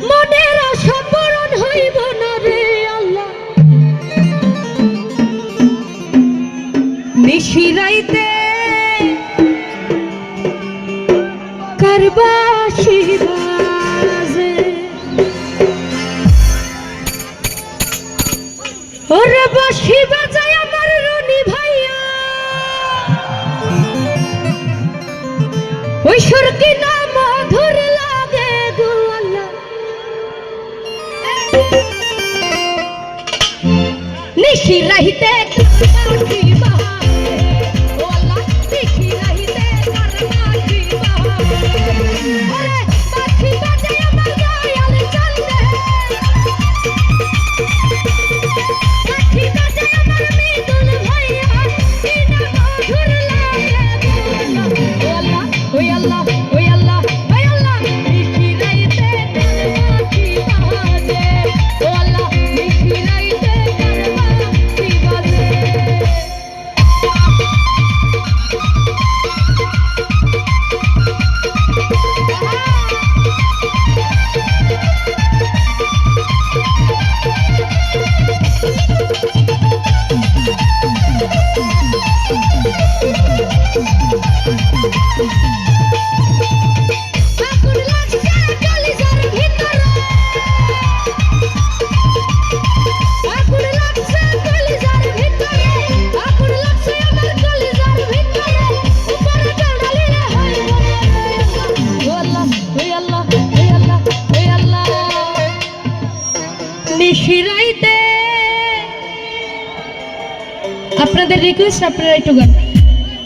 মনের আশা পূরণ হইব না রে আল্লাহ, নিশিরাইতে কারবাসি বাজে, ওরে বাঁশি বাজায় আমার রনি ভাইয়া, ওই সুর কি না মধুর লাগে গো আল্লাহ, নিশিরাইতে কারবাসি বাজে, ও আল্লাহ নিশিরাইতে কারবাসি বাজে, ওরে বাঁশি বাজায় আমার দয়াল চন্দে, বাঁশি বাজায় আমার মৃদুল ভাইয়া, কি না মধুর লাগে গো আল্লাহ, ওই আল্লাহ ওই আল্লাহ ওই আল্লাহ নিশিরাইতে কারবাসি বাজে, ও আল্লাহ নিশিরাইতে কারবাসি বাজে। আগুন লাগছে কলিজার ভিতরে, আগুন লাগছে কলিজার ভিতরে, আগুন লাগছে আমার কলিজার ভিতরে, উপরে ডালিলে হইব ও আল্লাহ ওই আল্লাহ ওই আল্লাহ ওই আল্লাহ, নিশিরাইতে আপনাদের রিকোয়েস্ট আপনারা একটু গান,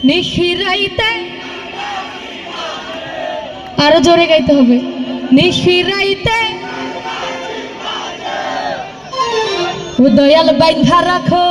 নিশিরাইতে আরো জোরে গাইতে হবে, নিশিরাইতে ও দয়াল বাইন্ধা রাখো